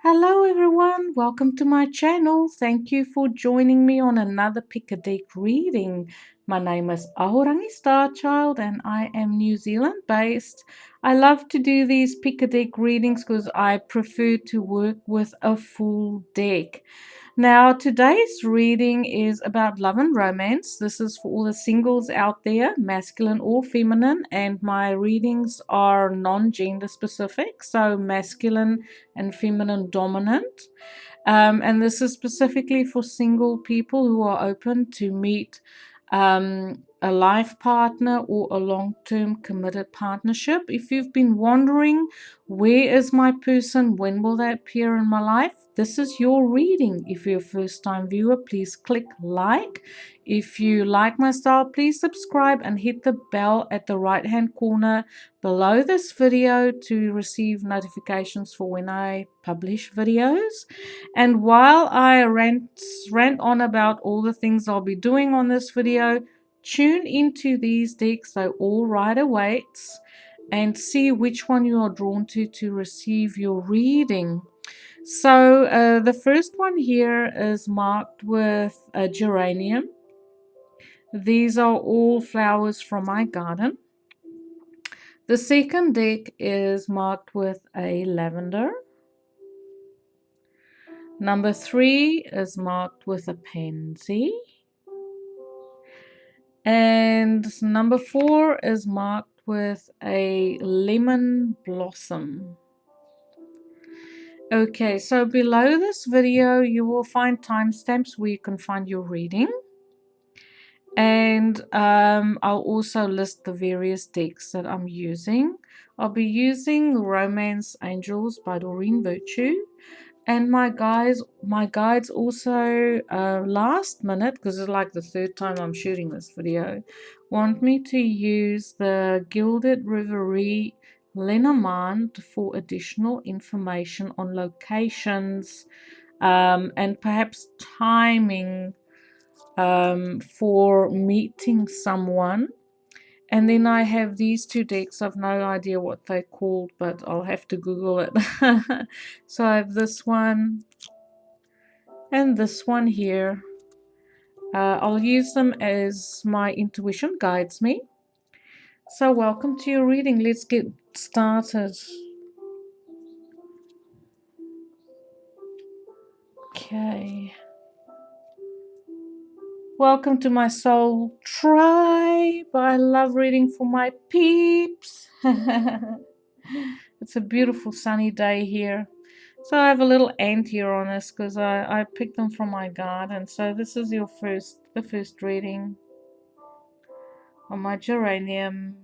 Hello everyone, welcome to my channel. Thank you for joining me on another pick a deck reading. My name is Ahorangi Starchild and I am New Zealand based. I love to do these pick a deck readings because I prefer to work with a full deck. Now, today's reading is about love and romance. This is for all the singles out there, masculine or feminine, and my readings are non-gender specific, so masculine and feminine dominant. And this is specifically for single people who are open to meet a life partner or a long-term committed partnership. If you've been wondering, where is my person? When will they appear in my life? This is your reading. If you're a first-time viewer, please click like. If you like my style, please subscribe and hit the bell at the right-hand corner below this video to receive notifications for when I publish videos. And while I rant on about all the things I'll be doing on this video, tune into these decks, they're all Rider-Waite's, and see which one you are drawn to receive your reading. So the first one here is marked with a geranium. These are all flowers from my garden. The second deck is marked with a lavender. Number 3 is marked with a pansy. And number 4 is marked with a lemon blossom. Okay, so below this video you will find timestamps where you can find your reading. And I'll also list the various decks that I'm using. I'll be using Romance Angels by Doreen Virtue. And my guides also last minute, because it's like the third time I'm shooting this video, want me to use the Gilded Reverie Lenormand for additional information on locations and perhaps timing for meeting someone. And then I have these two decks. I've no idea what they're called, but I'll have to Google it. So I have this one and this one here. I'll use them as my intuition guides me. So welcome to your reading. Let's get started. Okay. Welcome to my soul tribe. I love reading for my peeps. It's a beautiful sunny day here. So I have a little ant here on this because I picked them from my garden. So this is the first reading on my geranium.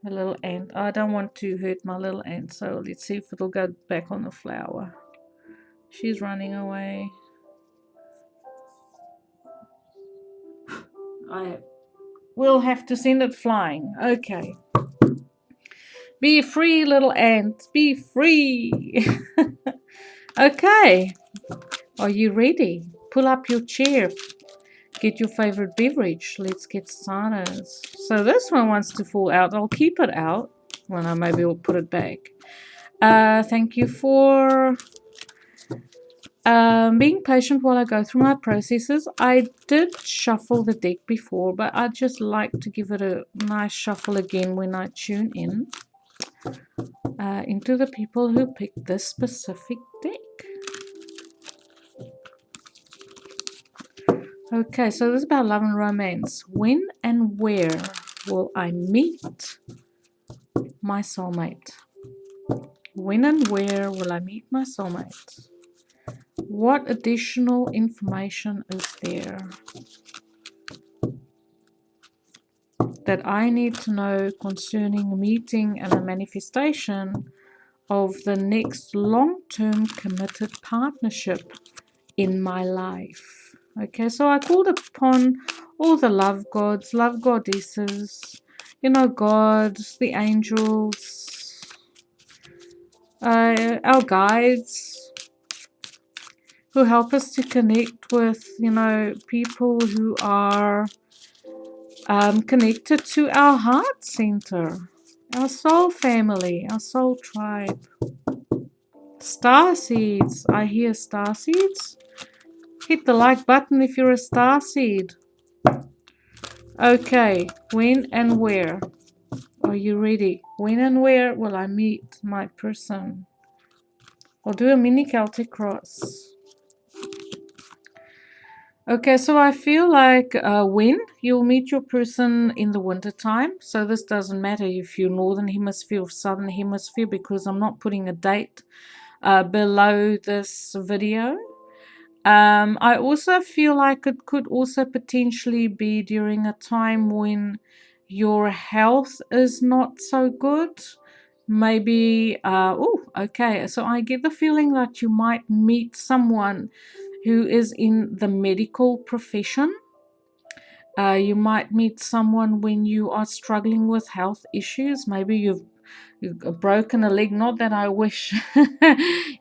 A little ant. I don't want to hurt my little ant, so let's see if it'll go back on the flower. She's running away. I will have to send it flying. Okay. Be free, little ant. Be free. Okay. Are you ready? Pull up your chair. Get your favorite beverage. Let's get started. So this one wants to fall out. I'll keep it out. Well, no, maybe we'll put it back. Thank you for being patient while I go through my processes. I did shuffle the deck before, but I just like to give it a nice shuffle again when I tune in into the people who picked this specific deck. Okay, so this is about love and romance. When and where will I meet my soulmate? When and where will I meet my soulmate? What additional information is there that I need to know concerning meeting and a manifestation of the next long-term committed partnership in my life? Okay, so I called upon all the love gods, love goddesses, you know, gods, the angels, our guides, who help us to connect with, you know, people who are connected to our heart center, our soul family, our soul tribe. Star seeds. I hear star seeds. Hit the like button if you're a star seed. Okay, when and where? Are you ready? When and where will I meet my person? I'll do a mini Celtic cross. Okay, so I feel like when you'll meet your person in the winter time. So this doesn't matter if you're northern hemisphere or southern hemisphere, because I'm not putting a date below this video. I also feel like it could also potentially be during a time when your health is not so good. Maybe, oh, okay. So I get the feeling that you might meet someone who is in the medical profession. You might meet someone when you are struggling with health issues. Maybe you've broken a leg. Not that I wish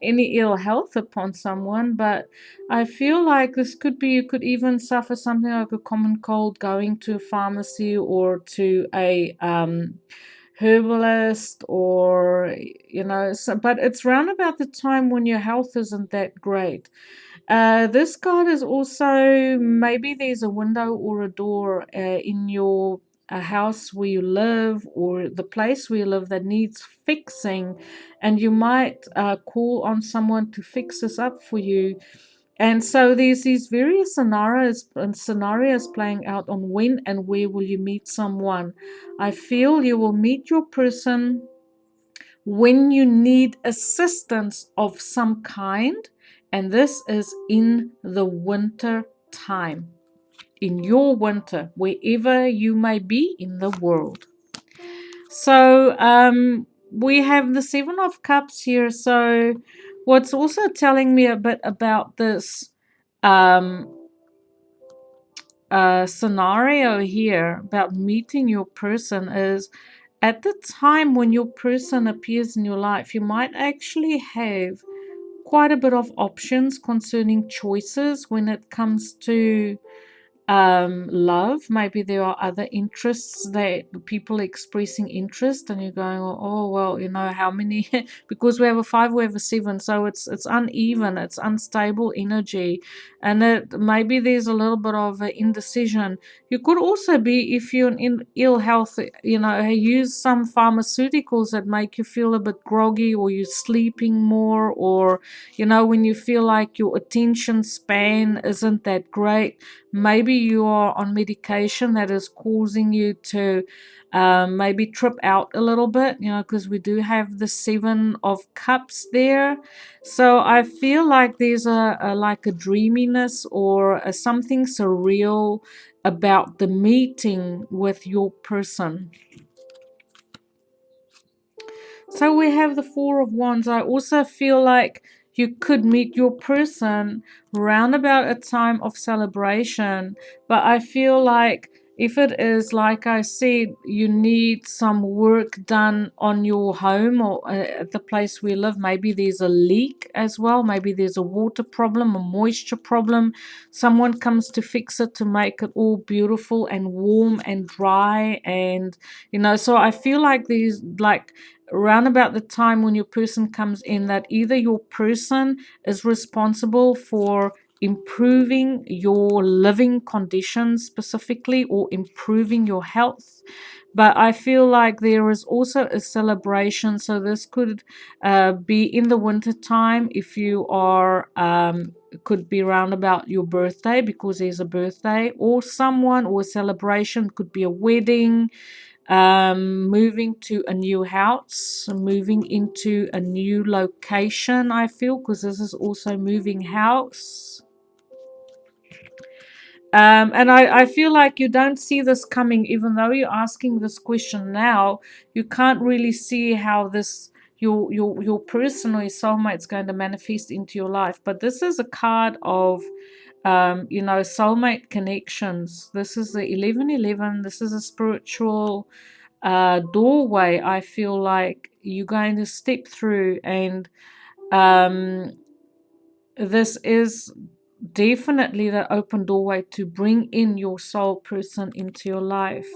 any ill health upon someone, but I feel like this could be, you could even suffer something like a common cold, going to a pharmacy or to a herbalist, or so, but it's round about the time when your health isn't that great. This card is also, maybe there's a window or a door in your house where you live, or the place where you live, that needs fixing, and you might call on someone to fix this up for you. And so there's these various scenarios playing out on when and where will you meet someone. I feel you will meet your person when you need assistance of some kind, and this is in the winter time, in your winter, wherever you may be in the world. So we have the Seven of Cups here. So what's also telling me a bit about this um, scenario here about meeting your person is, at the time when your person appears in your life, you might actually have quite a bit of options concerning choices when it comes to love. Maybe there are other interests that people are expressing interest, and you're going, oh well, how many? Because we have a 5, we have a 7, so it's uneven, it's unstable energy, and maybe there's a little bit of indecision. You could also be, if you're in ill health, use some pharmaceuticals that make you feel a bit groggy, or you're sleeping more, or when you feel like your attention span isn't that great. Maybe you are on medication that is causing you to maybe trip out a little bit, because we do have the 7 of Cups there. So I feel like there's like a dreaminess, or something surreal about the meeting with your person. So we have the 4 of Wands. I also feel like you could meet your person round about a time of celebration, but I feel like if it is, like I said, you need some work done on your home, or at the place we live, maybe there's a leak as well, maybe there's a water problem, a moisture problem. Someone comes to fix it, to make it all beautiful and warm and dry, and so I feel like there's like around about the time when your person comes in, that either your person is responsible for improving your living conditions specifically, or improving your health. But I feel like there is also a celebration. So this could be in the winter time, if you are could be around about your birthday, because there's a birthday, or someone, or a celebration, could be a wedding, moving to a new house, moving into a new location, I feel, because this is also moving house. And I feel like you don't see this coming, even though you're asking this question now. You can't really see how this, your person or your soulmate is going to manifest into your life. But this is a card of soulmate connections. This is the 1111. This is a spiritual doorway. I feel like you're going to step through, and this is definitely the open doorway to bring in your soul person into your life.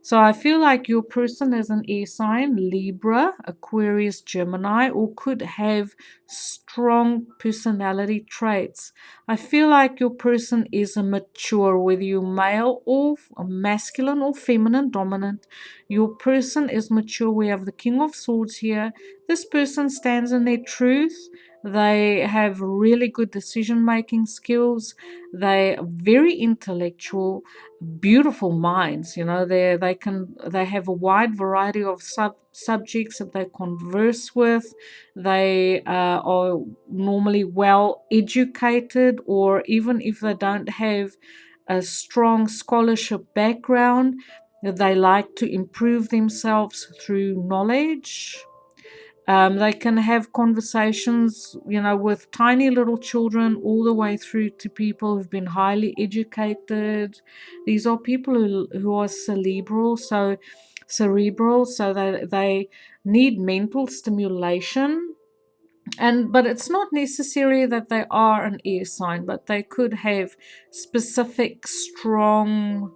So I feel like your person is an air sign, Libra, Aquarius, Gemini, or could have strong personality traits. I feel like your person is a mature, whether you're male or masculine or feminine dominant. Your person is mature. We have the King of Swords here. This person stands in their truth. They have really good decision making skills. They are very intellectual, beautiful minds. They have a wide variety of subjects that they converse with. They are normally well educated, or even if they don't have a strong scholarship background, they like to improve themselves through knowledge. They can have conversations, with tiny little children all the way through to people who've been highly educated. These are people who are cerebral, so they need mental stimulation. But it's not necessary that they are an air sign, but they could have specific strong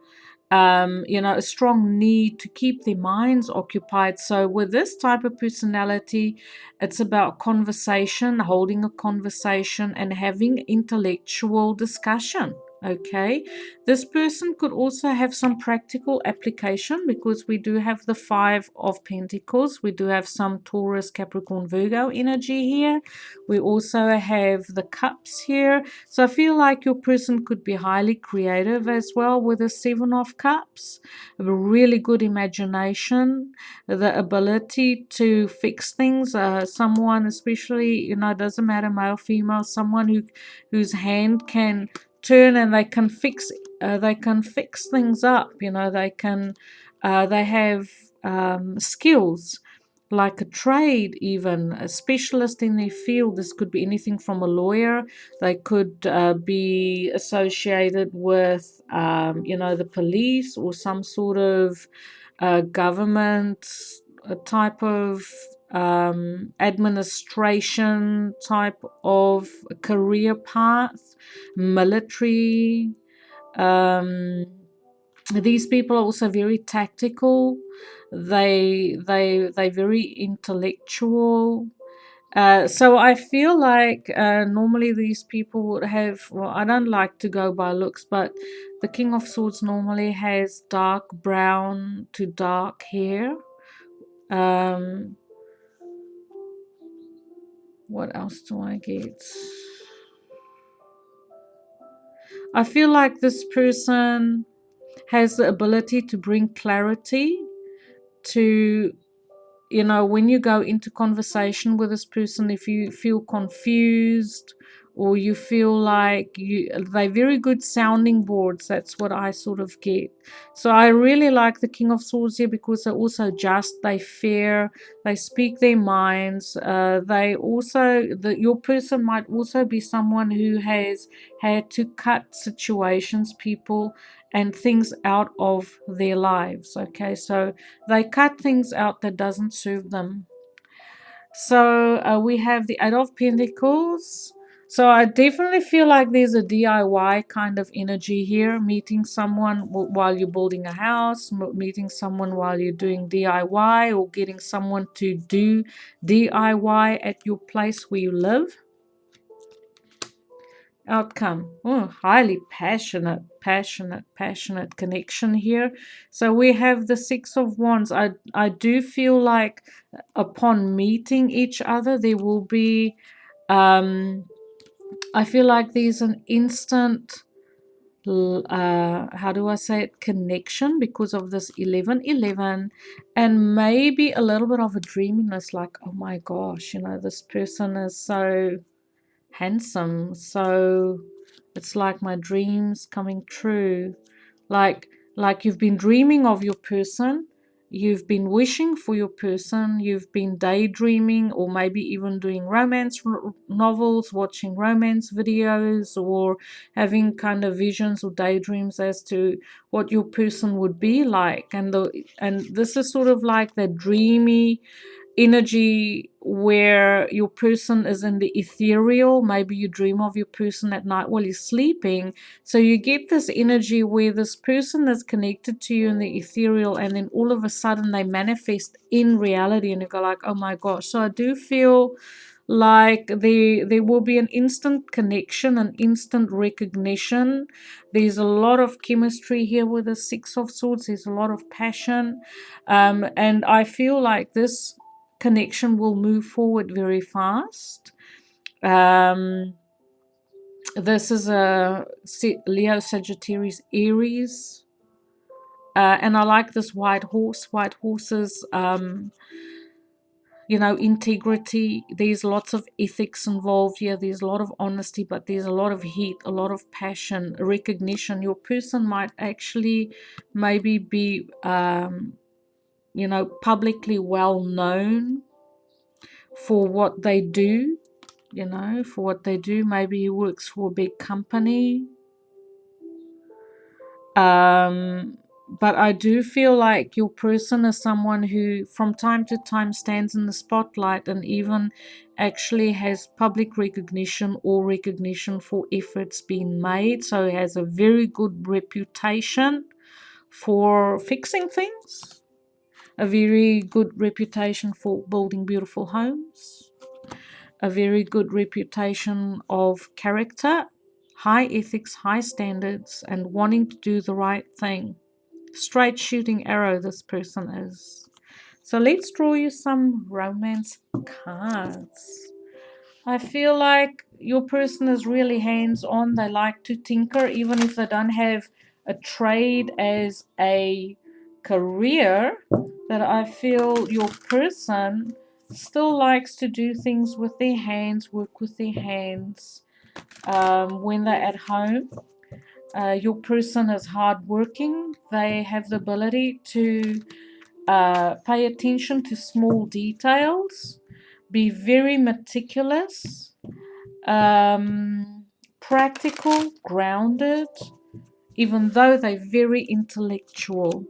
a strong need to keep their minds occupied. So, with this type of personality, it's about conversation, holding a conversation, and having intellectual discussion. Okay, this person could also have some practical application because we do have the Five of Pentacles. We do have some Taurus, Capricorn, Virgo energy here. We also have the Cups here. So I feel like your person could be highly creative as well with the Seven of Cups, a really good imagination, the ability to fix things. Someone, especially, it doesn't matter male, female, someone whose hand can turn and they can fix things up. They have skills like a trade, even a specialist in their field. This could be anything from a lawyer. They could be associated with the police or some sort of government type of administration type of career path, military. These people are also very tactical. They very intellectual. So I feel like normally these people would have, well, I don't like to go by looks, but the King of Swords normally has dark brown to dark hair. Um, what else do I get? I feel like this person has the ability to bring clarity to, when you go into conversation with this person, if you feel confused or you feel like they're very good sounding boards. That's what I sort of get. So I really like the King of Swords here because they're also just, they fair, they speak their minds. Your person might also be someone who has had to cut situations, people and things out of their lives. Okay, so they cut things out that doesn't serve them. So we have the Eight of Pentacles. So I definitely feel like there's a DIY kind of energy here. Meeting someone while you're building a house, meeting someone while you're doing DIY, or getting someone to do DIY at your place where you live. Outcome. Oh, highly passionate connection here. So we have the Six of Wands. I do feel like upon meeting each other, there will be, I feel like there's an instant, how do I say it, connection because of this 1111, and maybe a little bit of a dreaminess, like, oh my gosh, this person is so handsome. So it's like my dreams coming true. Like you've been dreaming of your person, you've been wishing for your person, you've been daydreaming, or maybe even doing romance novels, watching romance videos, or having kind of visions or daydreams as to what your person would be like. And this is sort of like the dreamy energy where your person is in the ethereal. Maybe you dream of your person at night while you're sleeping. So you get this energy where this person is connected to you in the ethereal, and then all of a sudden they manifest in reality, and you go like, oh my gosh. So I do feel like there will be an instant connection, an instant recognition. There's a lot of chemistry here with the Six of Swords. There's a lot of passion, and I feel like this connection will move forward very fast. This is a Leo, Sagittarius, Aries, and I like this white horse. White horses, integrity. There's lots of ethics involved here. There's a lot of honesty, but there's a lot of heat, a lot of passion, recognition. Your person might actually maybe be, publicly well known for what they do. Maybe he works for a big company. But I do feel like your person is someone who from time to time stands in the spotlight and even actually has public recognition or recognition for efforts being made. So he has a very good reputation for fixing things, a very good reputation for building beautiful homes, a very good reputation of character, high ethics, high standards, and wanting to do the right thing. Straight shooting arrow, this person is. So let's draw you some romance cards. I feel like your person is really hands-on. They like to tinker, even if they don't have a trade as a career. That I feel your person still likes to do things with their hands, work with their hands when they're at home. Your person is hardworking. They have the ability to pay attention to small details, be very meticulous, practical, grounded, even though they're very intellectual.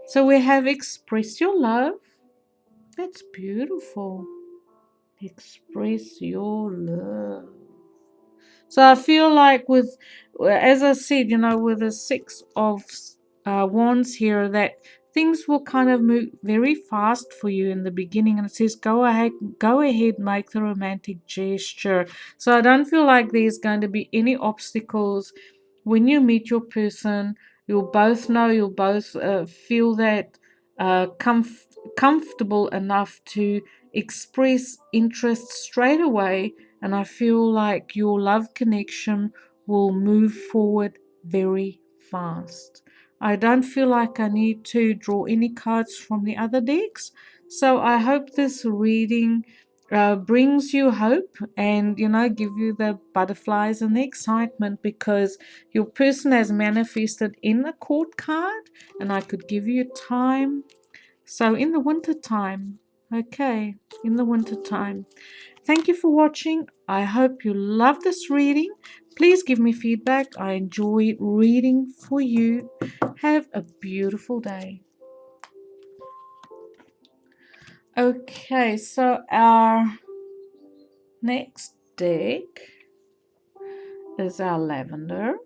So we have express your love. That's beautiful. Express your love. So I feel like as I said, with the Six of Wands here, that things will kind of move very fast for you in the beginning. And it says, go ahead, make the romantic gesture. So I don't feel like there's going to be any obstacles when you meet your person. You'll both know, you'll both feel that comfortable enough to express interest straight away, and I feel like your love connection will move forward very fast. I don't feel like I need to draw any cards from the other decks, so I hope this reading brings you hope and give you the butterflies and the excitement, because your person has manifested in a court card, and I could give you time. So in the winter time, okay, in the winter time. Thank you for watching. I hope you love this reading. Please give me feedback. I enjoy reading for you. Have a beautiful day. Okay, so our next deck is our lavender.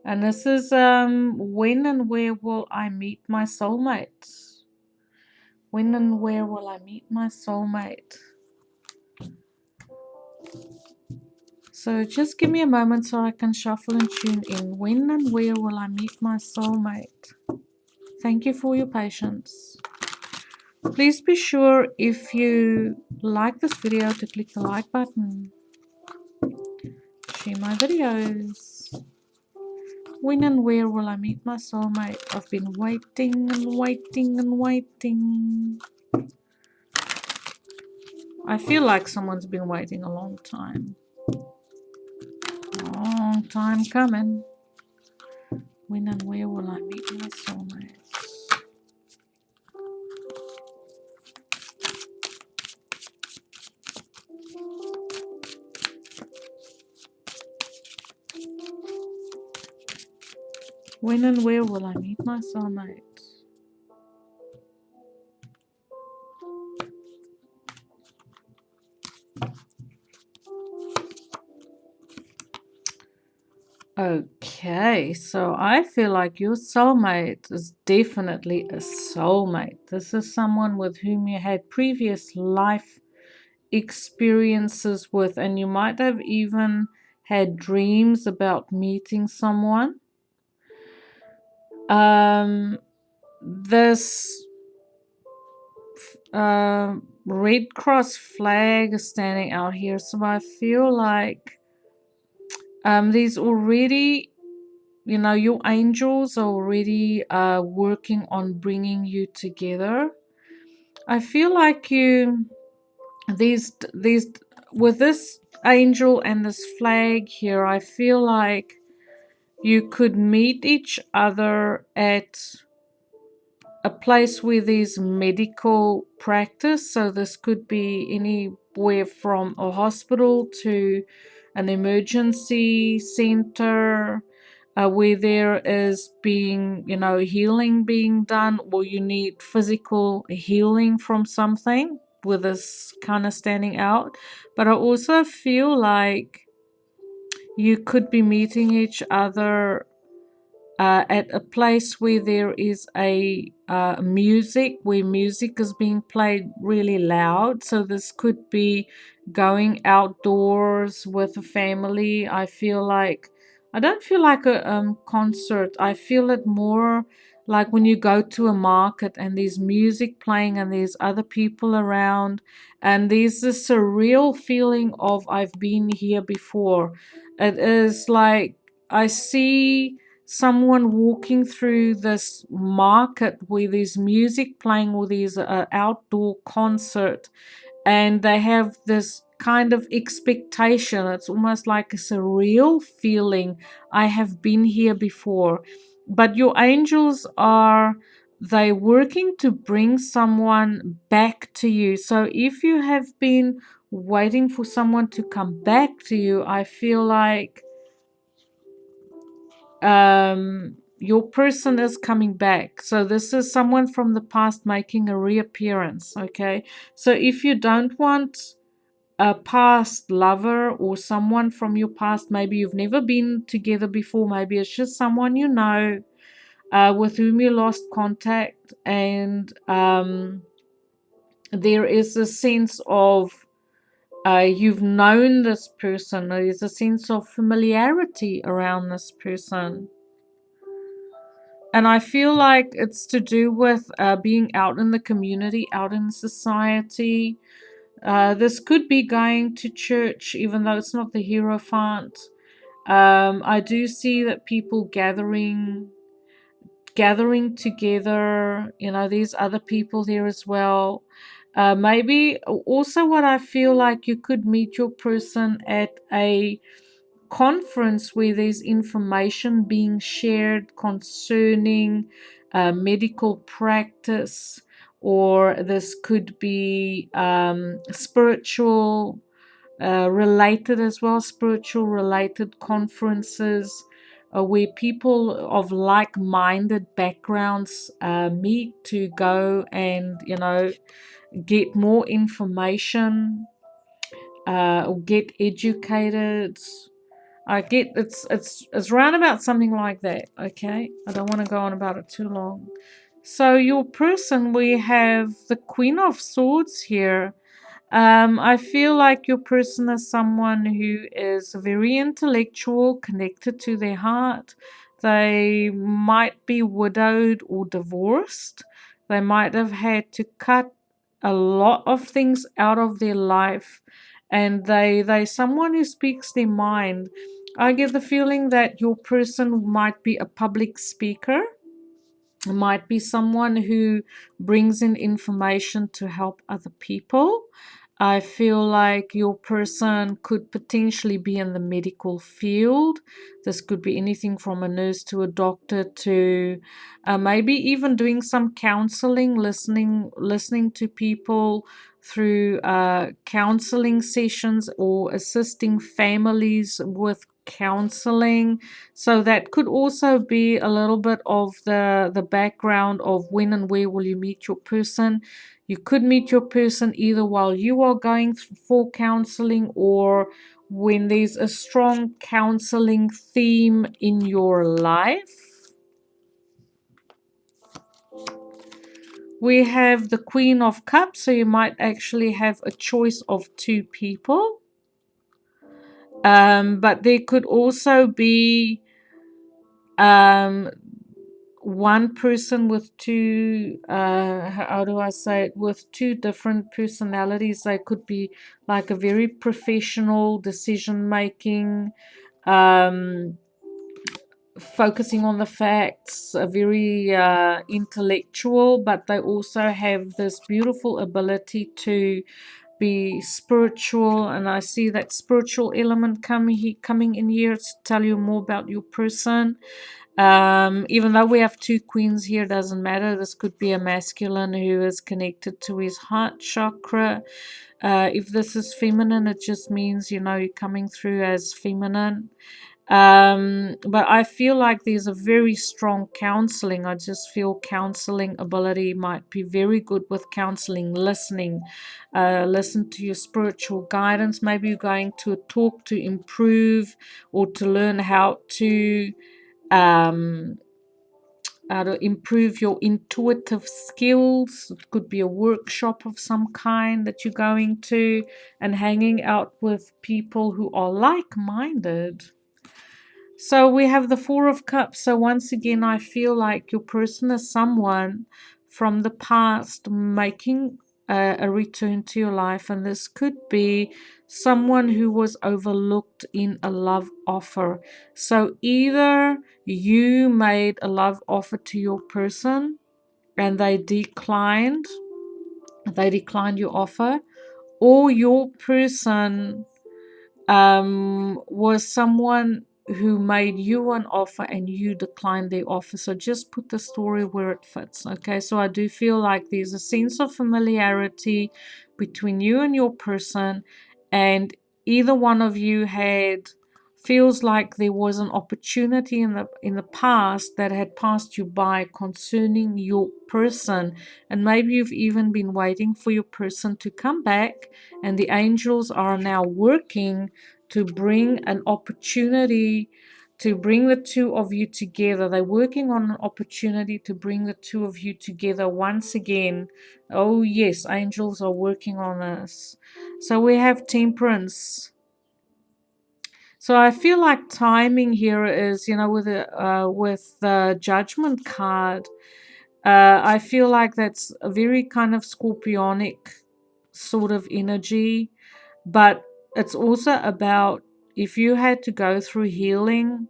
And this is when and where will I meet my soulmate? When and where will I meet my soulmate? So just give me a moment so I can shuffle and tune in. When and where will I meet my soulmate? Thank you for your patience. Please be sure, if you like this video, to click the like button. Share my videos. When and where will I meet my soulmate? I've been waiting and waiting and waiting. I feel like someone's been waiting a long time. Long time coming. When and where will I meet my soulmate? When and where will I meet my soulmate? Okay, so I feel like your soulmate is definitely a soulmate. This is someone with whom you had previous life experiences with, and you might have even had dreams about meeting someone. This Red Cross flag is standing out here, so I feel like there's already, your angels are already working on bringing you together. I feel like these with this angel and this flag here, I feel like you could meet each other at a place where there's medical practice. So this could be anywhere from a hospital to an emergency center, where there is being, healing being done, or you need physical healing from something, with this kind of standing out. But I also feel like you could be meeting each other at a place where there is a where music is being played really loud. So this could be going outdoors with a family. I don't feel like a concert. I feel it more like when you go to a market and there's music playing and there's other people around, and there's this surreal feeling of I've been here before. It is like I see someone walking through this market where there's music playing, or there's an outdoor concert, and they have this kind of expectation. It's almost like a surreal feeling. I have been here before. But your angels are they working to bring someone back to you. So if you have been waiting for someone to come back to you, I feel like your person is coming back. So this is someone from the past making a reappearance. Okay, so if you don't want a past lover or someone from your past, maybe you've never been together before, maybe it's just someone with whom you lost contact, and there is a sense of you've known this person. There's a sense of familiarity around this person. And I feel like it's to do with being out in the community, out in society. This could be going to church, even though it's not the Hierophant. I do see that people gathering together. There's other people there as well. Maybe also what I feel like, you could meet your person at a conference where there's information being shared concerning medical practice, or this could be spiritual related as well, spiritual related conferences, where people of like-minded backgrounds meet to go and get more information, or get educated. I get it's round about something like that. Okay, I don't want to go on about it too long. So your person, we have the Queen of Swords here. I feel like your person is someone who is very intellectual, connected to their heart. They might be widowed or divorced. They might have had to cut a lot of things out of their life, and they someone who speaks their mind. I get the feeling that your person might be a public speaker, might be someone who brings in information to help other people. I feel like your person could potentially be in the medical field. This could be anything from a nurse to a doctor to maybe even doing some counseling, listening to people through counseling sessions, or assisting families with counseling. So that could also be a little bit of the background of when and where will you meet your person. You could meet your person either while you are going for counseling, or when there's a strong counseling theme in your life. We have the Queen of Cups, so you might actually have a choice of two people. But there could also be one person with two, how do I say it, with two different personalities. They could be like a very professional decision making, um, focusing on the facts, very intellectual, but they also have this beautiful ability to be spiritual. And I see that spiritual element coming in here to tell you more about your person. Even though we have two queens here, doesn't matter. This could be a masculine who is connected to his heart chakra. If this is feminine, it just means, you're coming through as feminine. But I feel like there's a very strong counseling. I just feel counseling ability might be very good with counseling, listening. Listen to your spiritual guidance. Maybe you're going to a talk to improve or to learn um, how to improve your intuitive skills. It could be a workshop of some kind that you're going to, and hanging out with people who are like-minded. So we have the Four of Cups. So once again, I feel like your person is someone from the past making a return to your life. And this could be someone who was overlooked in a love offer. So either you made a love offer to your person and they declined your offer, or your person was someone who made you an offer and you declined their offer. So just put the story where it fits. Okay, so I do feel like there's a sense of familiarity between you and your person, and either one of you feels like there was an opportunity in the past that had passed you by concerning your person, and maybe you've even been waiting for your person to come back, and the angels are now working to bring an opportunity to bring the two of you together. They're working on an opportunity to bring the two of you together once again. Oh yes, angels are working on this. So we have Temperance. So I feel like timing here is, with the Judgment card. I feel like that's a very kind of scorpionic sort of energy, but it's also about if you had to go through healing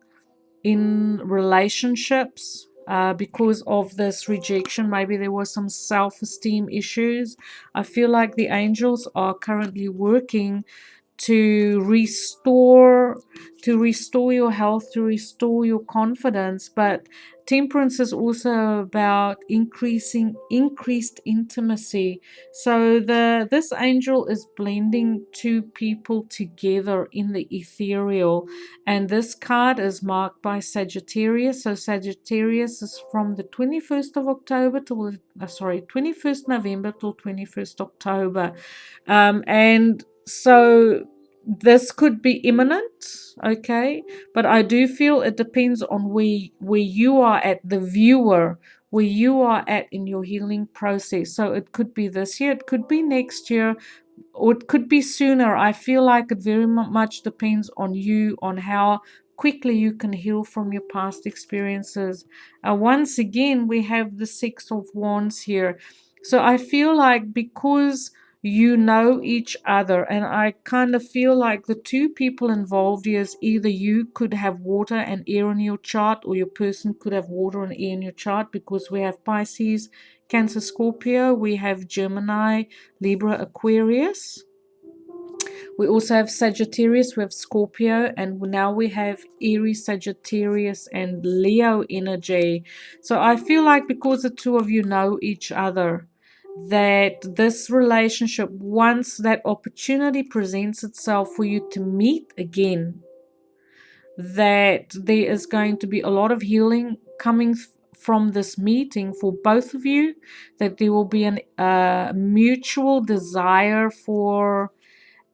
in relationships because of this rejection, maybe there was some self-esteem issues. I feel like the angels are currently working to restore your health, to restore your confidence. But temperance is also about increased intimacy. So this angel is blending two people together in the ethereal, and this card is marked by Sagittarius. So Sagittarius is from the 21st of October till 21st November till 21st October. And so this could be imminent, okay, but I do feel it depends on where you are at, the viewer, where you are at in your healing process. So it could be this year, it could be next year, or it could be sooner. I feel like it very much depends on you, on how quickly you can heal from your past experiences. Once again, we have the Six of Wands here. So I feel like because you know each other, and I kind of feel like the two people involved here is either you could have water and air in your chart, or your person could have water and air in your chart, because we have Pisces, Cancer, Scorpio, we have Gemini, Libra, Aquarius. We also have Sagittarius, we have Scorpio, and now we have Aries, Sagittarius, and Leo energy. So I feel like because the two of you know each other, that this relationship, once that opportunity presents itself for you to meet again, that there is going to be a lot of healing coming from this meeting for both of you, that there will be a mutual desire for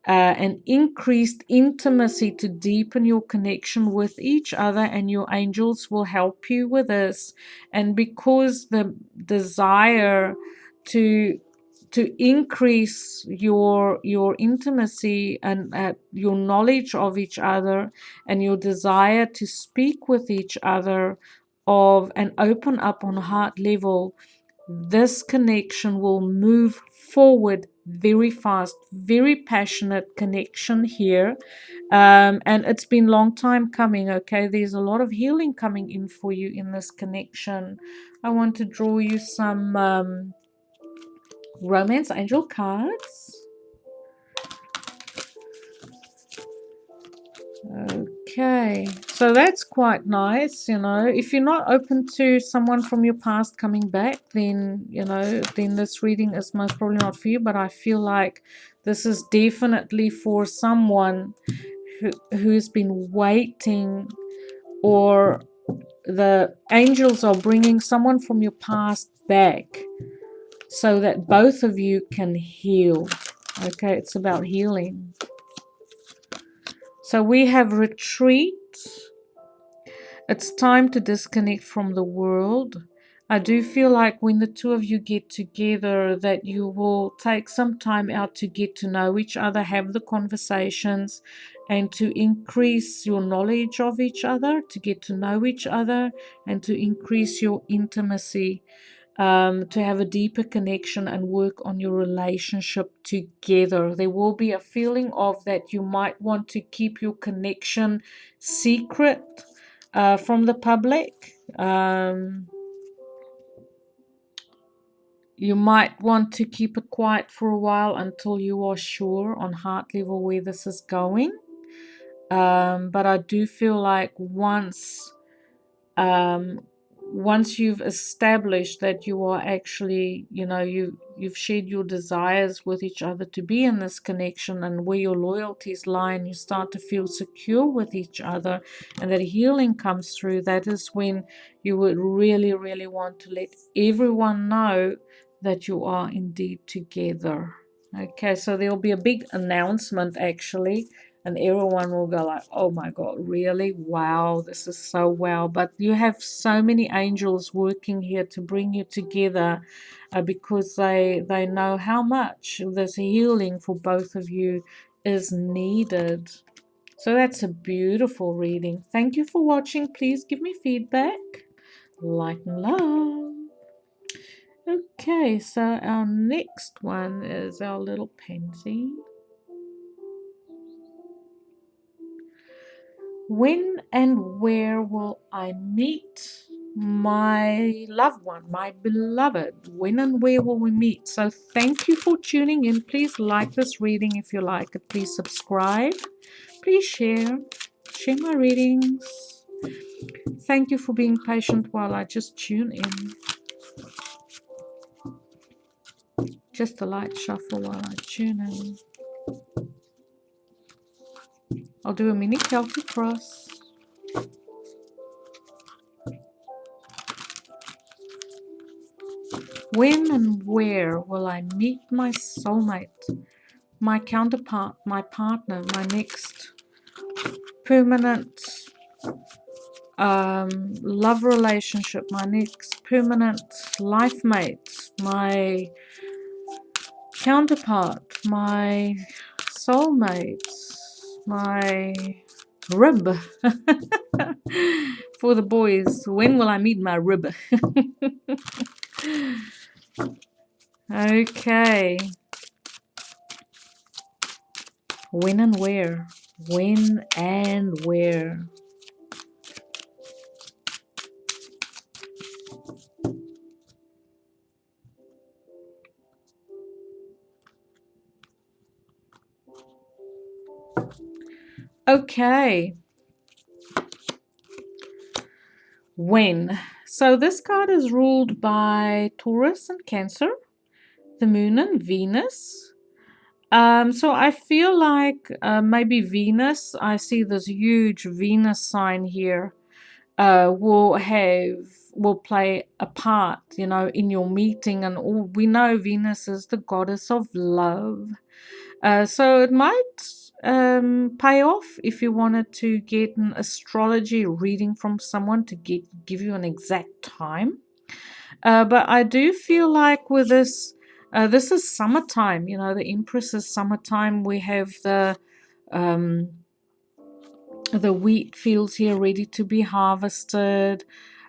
and increased intimacy to deepen your connection with each other, and your angels will help you with this. And because the desire to increase your intimacy and your knowledge of each other, and your desire to speak with each other of and open up on a heart level, this connection will move forward very fast. Very passionate connection here. And it's been a long time coming. Okay, there's a lot of healing coming in for you in this connection. I want to draw you some romance angel cards. Okay, so that's quite nice. If you're not open to someone from your past coming back, then then this reading is most probably not for you. But I feel like this is definitely for someone who's been waiting, or the angels are bringing someone from your past back so that both of you can heal. Okay, it's about healing. So we have retreat. It's time to disconnect from the world. I do feel like when the two of you get together, that you will take some time out to get to know each other, have the conversations, and to increase your knowledge of each other, to get to know each other, and to increase your intimacy, to have a deeper connection and work on your relationship together. There will be a feeling of that you might want to keep your connection secret from the public. You might want to keep it quiet for a while until you are sure on heart level where this is going. But I do feel like um, once you've established that you are actually, you've shared your desires with each other to be in this connection, and where your loyalties lie, and you start to feel secure with each other, and that healing comes through, that is when you would really, really want to let everyone know that you are indeed together. Okay, so there'll be a big announcement actually, and everyone will go like, oh my god, really? Wow, this is so wow. But you have so many angels working here to bring you together, because they know how much this healing for both of you is needed. So that's a beautiful reading. Thank you for watching. Please give me feedback. Light and love. Okay, so our next one is our little pansy. When and where will I meet my loved one, my beloved? When and where will we meet? So thank you for tuning in. Please like this reading if you like it. Please subscribe. Please share. Share my readings. Thank you for being patient while I just tune in. Just a light shuffle while I tune in. I'll do a mini Celtic cross. When and where will I meet my soulmate, my counterpart, my partner, my next permanent love relationship, my next permanent life mate, my counterpart, my soulmate, my rib? For the boys, when will I meet my rib? Okay. When and where? When and where? Okay. When? So this card is ruled by Taurus and Cancer, the Moon and Venus. So I feel like maybe Venus, I see this huge Venus sign here, will play a part, in your meeting. And all we know Venus is the goddess of love. So it might pay off if you wanted to get an astrology reading from someone to give you an exact time. But I do feel like with this, this is summertime. You know, the Empress is summertime. We have um, the wheat fields here ready to be harvested.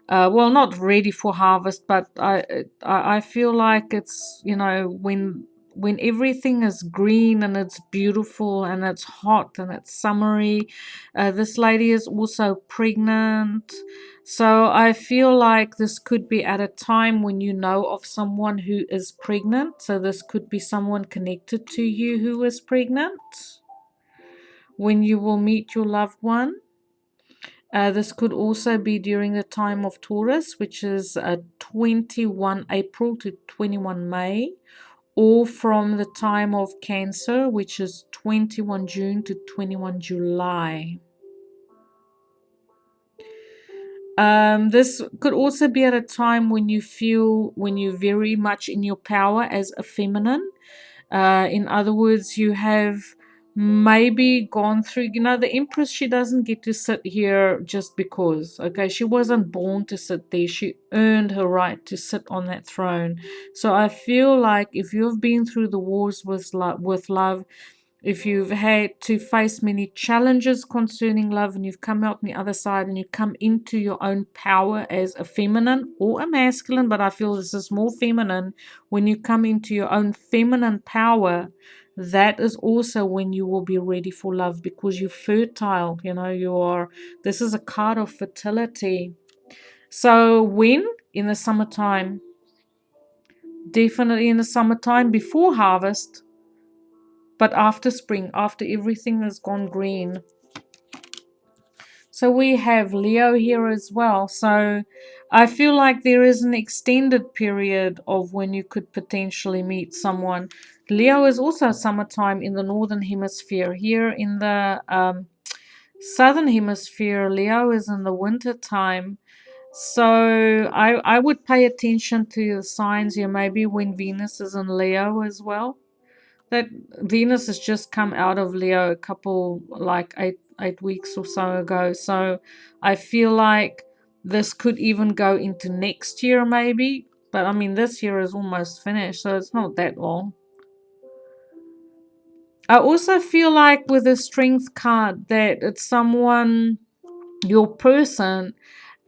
Well, not ready for harvest, but I feel like it's, you know, when everything is green and it's beautiful and it's hot and it's summery. This lady is also pregnant, so I feel like this could be at a time when you know of someone who is pregnant. So this could be someone connected to you who is pregnant when you will meet your loved one. This could also be during the time of Taurus, which is 21 April to 21 May, or from the time of Cancer, which is 21 June to 21 July. This could also be at a time when you feel when you're very much in your power as a feminine. In other words, you have maybe gone through, you know, the Empress, she doesn't get to sit here just because, okay? She wasn't born to sit there. She earned her right to sit on that throne. So I feel like if you've been through the wars with love, if you've had to face many challenges concerning love and you've come out on the other side and you come into your own power as a feminine or a masculine, but I feel this is more feminine, when you come into your own feminine power, that is also when you will be ready for love because you're fertile. You know, this is a card of fertility. So when? In the summertime. Definitely in the summertime before harvest, but after spring, after everything has gone green. So we have Leo here as well. So I feel like there is an extended period of when you could potentially meet someone. Leo is also summertime in the northern hemisphere. Here in the southern hemisphere, Leo is in the winter time. So I would pay attention to the signs here, maybe when Venus is in Leo as well. That Venus has just come out of Leo a couple, like eight weeks or so ago. So I feel like this could even go into next year maybe. But I mean, this year is almost finished, so it's not that long. I also feel like with the Strength card that it's someone, your person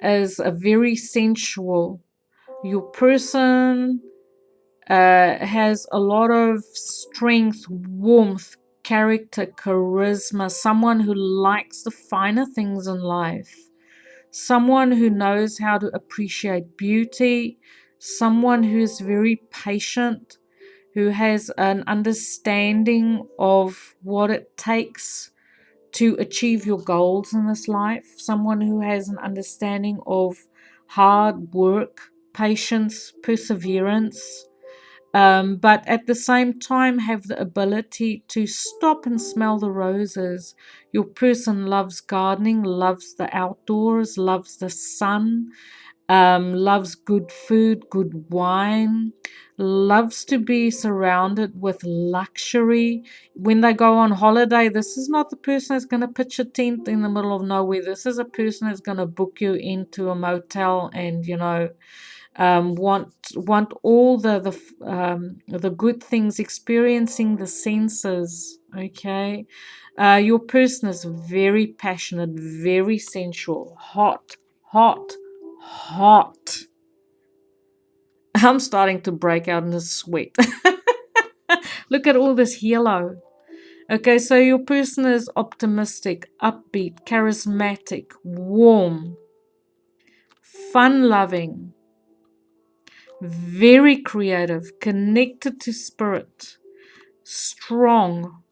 is a very sensual. Your person has a lot of strength, warmth, character, charisma, someone who likes the finer things in life, someone who knows how to appreciate beauty, someone who is very patient, who has an understanding of what it takes to achieve your goals in this life, someone who has an understanding of hard work, patience, perseverance, but at the same time have the ability to stop and smell the roses. Your person loves gardening, loves the outdoors, loves the sun, loves good food, good wine, loves to be surrounded with luxury. When they go on holiday, this is not the person that's going to pitch a tent in the middle of nowhere. This is a person that's going to book you into a motel and, you know, want all the good things, experiencing the senses. Okay, your person is very passionate, very sensual, hot, hot, hot. I'm starting to break out in a sweat. Look at all this yellow. Okay, so your person is optimistic, upbeat, charismatic, warm, fun loving, very creative, connected to spirit, strong.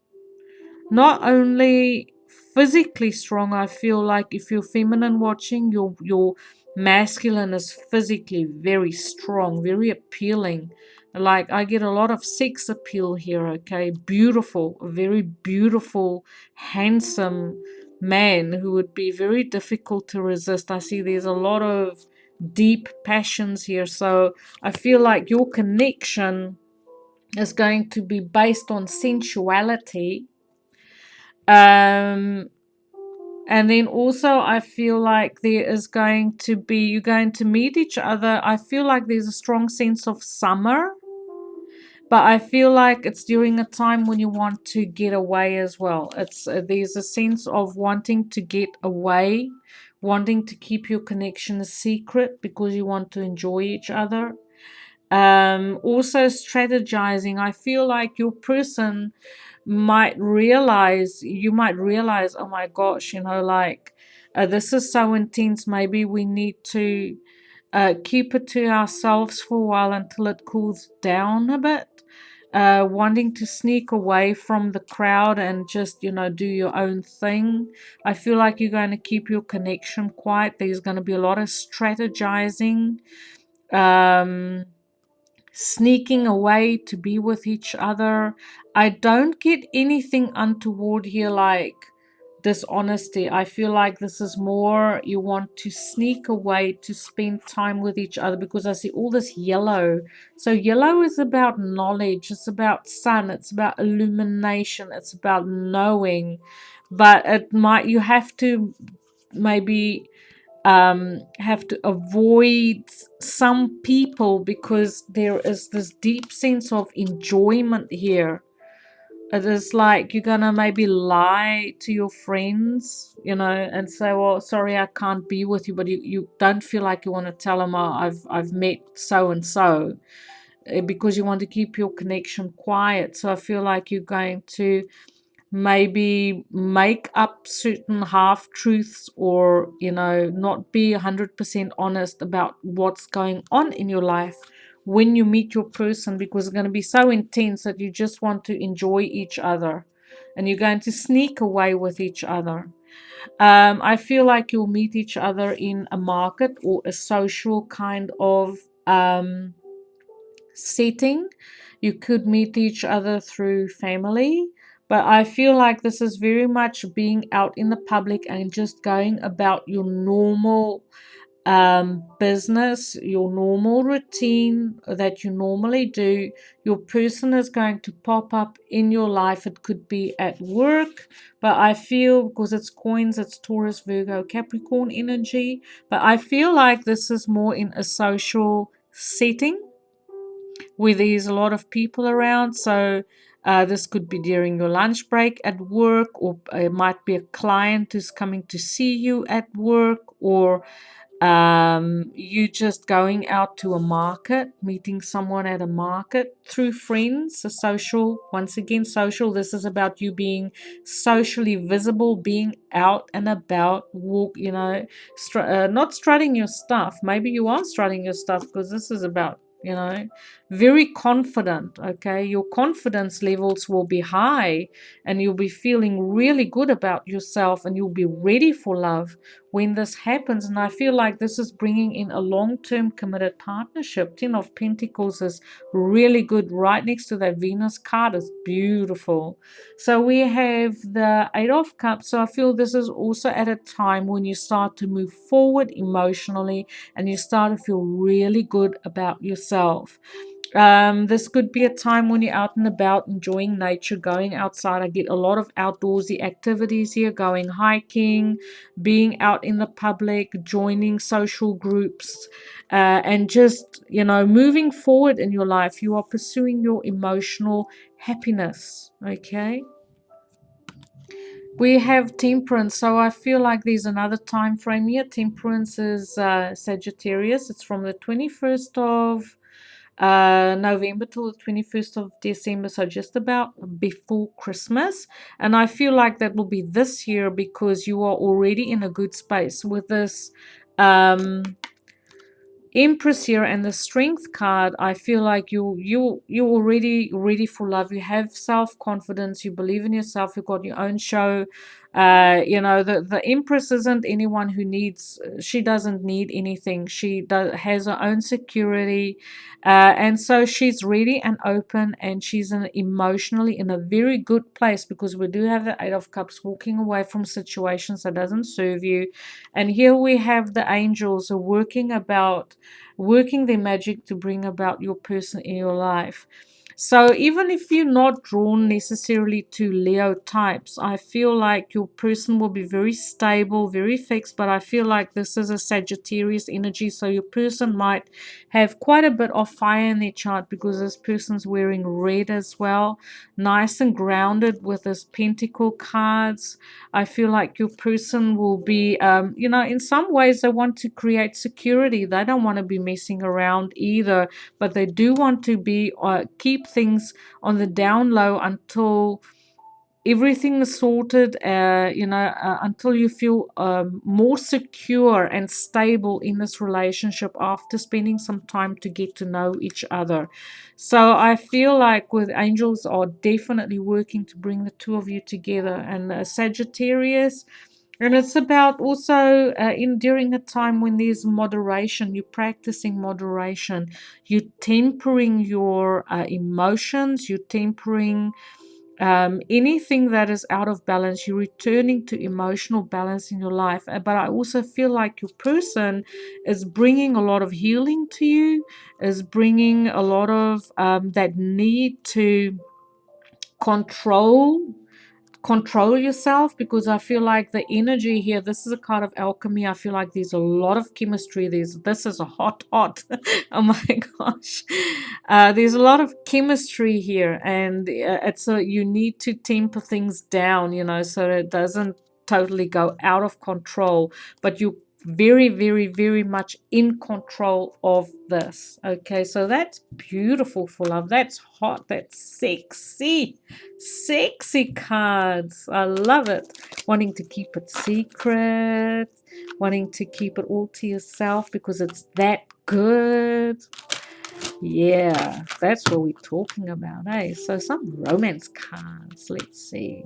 Not only physically strong, I feel like if you're feminine watching, your masculine is physically very strong, very appealing. Like I get a lot of sex appeal here, okay? Beautiful, a very beautiful, handsome man who would be very difficult to resist. I see there's a lot of deep passions here. So I feel like your connection is going to be based on sensuality. Um, and then also, I feel like there is going to be, you're going to meet each other. I feel like there's a strong sense of summer, but I feel like it's during a time when you want to get away as well. It's there's a sense of wanting to get away, wanting to keep your connection a secret because you want to enjoy each other. Also strategizing. I feel like your person you might realize, oh my gosh, like this is so intense. Maybe we need to keep it to ourselves for a while until it cools down a bit. Wanting to sneak away from the crowd and just, do your own thing. I feel like you're going to keep your connection quiet. There's going to be a lot of strategizing. Um, Sneaking away to be with each other. I don't get anything untoward here like dishonesty. I feel like this is more you want to sneak away to spend time with each other because I see all this yellow. So, yellow is about knowledge, it's about sun, it's about illumination, it's about knowing. But you have to maybe have to avoid some people because there is this deep sense of enjoyment here. It is like you're gonna maybe lie to your friends, and say, "Well, sorry, I can't be with you," but you don't feel like you want to tell them, "Oh, I've met so and so," because you want to keep your connection quiet. So I feel like you're going to maybe make up certain half truths, or not be 100% honest about what's going on in your life when you meet your person, because it's going to be so intense that you just want to enjoy each other and you're going to sneak away with each other. I feel like you'll meet each other in a market or a social kind of setting. You could meet each other through family, but I feel like this is very much being out in the public and just going about your normal business, your normal routine that you normally do. Your person is going to pop up in your life. It could be at work, but I feel because it's coins, it's Taurus, Virgo, Capricorn energy, but I feel like this is more in a social setting where there's a lot of people around. So this could be during your lunch break at work, or it might be a client who's coming to see you at work, or you just going out to a market, meeting someone at a market through friends, a social, once again, social. This is about you being socially visible, being out and about, walk, not strutting your stuff. Maybe you are strutting your stuff because this is about, very confident. Okay, your confidence levels will be high and you'll be feeling really good about yourself and you'll be ready for love when this happens. And I feel like this is bringing in a long-term committed partnership. 10 of Pentacles is really good right next to that Venus card. Is beautiful. So we have the 8 of Cups. So I feel this is also at a time when you start to move forward emotionally and you start to feel really good about yourself. This could be a time when you're out and about enjoying nature, going outside. I get a lot of outdoorsy activities here, going hiking, being out in the public, joining social groups, and just, moving forward in your life. You are pursuing your emotional happiness. Okay. We have Temperance, so I feel like there's another time frame here. Temperance is Sagittarius. It's from the 21st of November till the 21st of December, so just about before Christmas. And I feel like that will be this year because you are already in a good space with this Empress here and the Strength card. I feel like you're already ready for love. You have self-confidence, you believe in yourself, you've got your own show. The Empress isn't anyone who needs, she doesn't need anything. She has her own security, and so she's ready and open, and she's emotionally in a very good place because we do have the 8 of Cups, walking away from situations that doesn't serve you. And here we have the angels working their magic to bring about your person in your life. So even if you're not drawn necessarily to Leo types, I feel like your person will be very stable, very fixed, but I feel like this is a Sagittarius energy, so your person might have quite a bit of fire in their chart because this person's wearing red as well. Nice and grounded with this pentacle cards. I feel like your person will be, in some ways they want to create security. They don't want to be messing around either, but they do want to be keep things on the down low until everything is sorted, until you feel more secure and stable in this relationship after spending some time to get to know each other. So I feel like with angels are definitely working to bring the two of you together. And Sagittarius, and it's about also in during a time when there's moderation, you're practicing moderation, you're tempering your emotions, you're tempering anything that is out of balance, you're returning to emotional balance in your life. But I also feel like your person is bringing a lot of healing to you, is bringing a lot of that need to control yourself, because I feel like the energy here, this is a card of alchemy. I feel like there's a lot of chemistry. This is a hot oh my gosh, there's a lot of chemistry here, and you need to temper things down, so it doesn't totally go out of control, but you very, very, very much in control of this. Okay, so that's beautiful for love. That's hot. That's sexy. Sexy cards. I love it. Wanting to keep it secret, wanting to keep it all to yourself because it's that good. Yeah, that's what we're talking about, eh? So some romance cards. Let's see.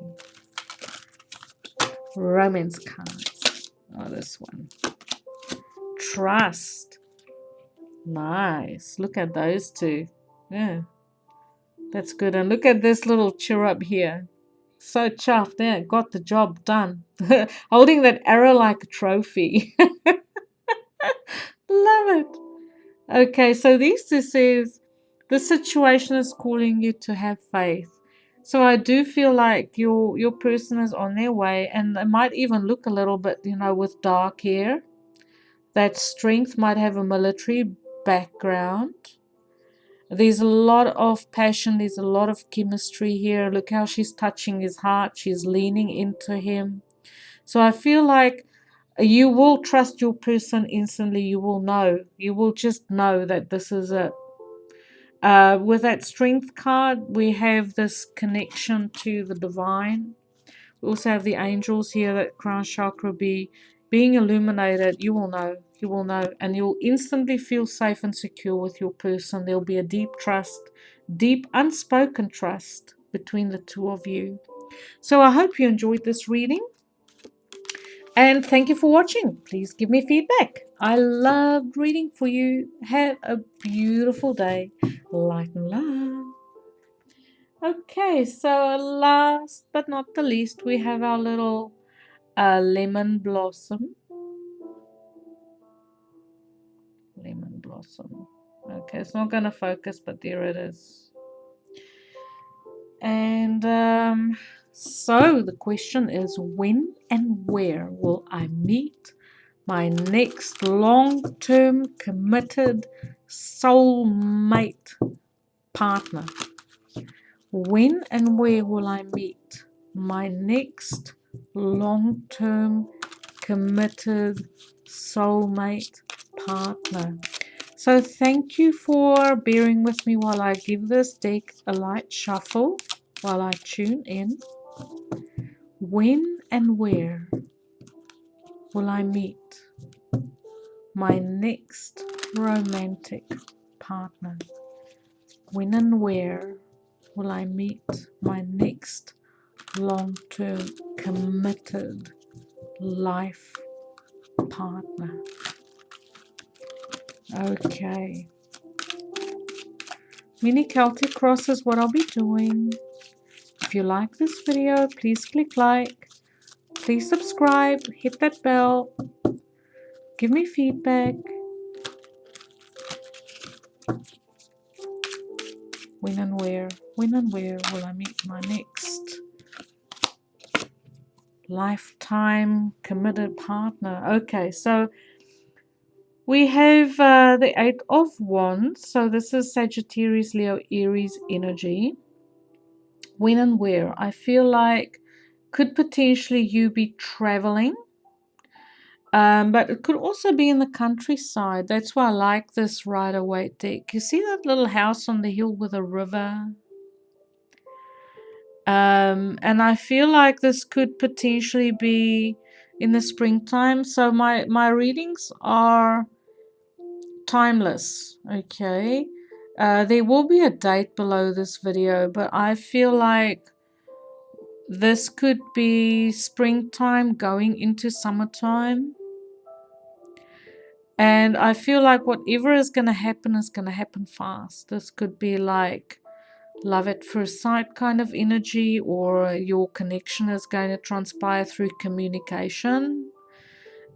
Romance cards. Oh, this one. Trust. Nice. Look at those two. Yeah, that's good. And look at this little cherub here. So chuffed. Yeah, got the job done. Holding that arrow like a trophy. Love it. Okay, so this says the situation is calling you to have faith. So I do feel like your person is on their way, and they might even look a little bit, with dark hair. That strength might have a military background. There's a lot of passion. There's a lot of chemistry here. Look how she's touching his heart. She's leaning into him. So I feel like you will trust your person instantly. You will know. You will just know that this is it. With that strength card, we have this connection to the divine. We also have the angels here, that crown chakra being illuminated. You will know. You will know. And you'll instantly feel safe and secure with your person. There'll be a deep trust, deep unspoken trust between the two of you. So I hope you enjoyed this reading. And thank you for watching. Please give me feedback. I loved reading for you. Have a beautiful day. Light and love. Okay, so last but not the least, we have our little lemon blossom. Lemon blossom. Okay, it's not going to focus, but there it is. And so the question is, when and where will I meet my next long-term committed soulmate partner? When and where will I meet my next long-term committed soulmate partner? So thank you for bearing with me while I give this deck a light shuffle, while I tune in. When and where will I meet my next romantic partner? When and where will I meet my next long-term committed life partner? Okay. Mini Celtic cross is what I'll be doing. If you like this video, please click like. Please subscribe. Hit that bell. Give me feedback. When and where will I meet my next lifetime committed partner? Okay, so we have the Eight of Wands. So this is Sagittarius, Leo, Aries energy. When and where? I feel like could potentially you be traveling. But it could also be in the countryside. That's why I like this Rider-Waite deck. You see that little house on the hill with a river? And I feel like this could potentially be in the springtime. So my readings are timeless, okay? There will be a date below this video, but I feel like this could be springtime going into summertime. And I feel like whatever is going to happen fast. This could be like love at first sight kind of energy, or your connection is going to transpire through communication,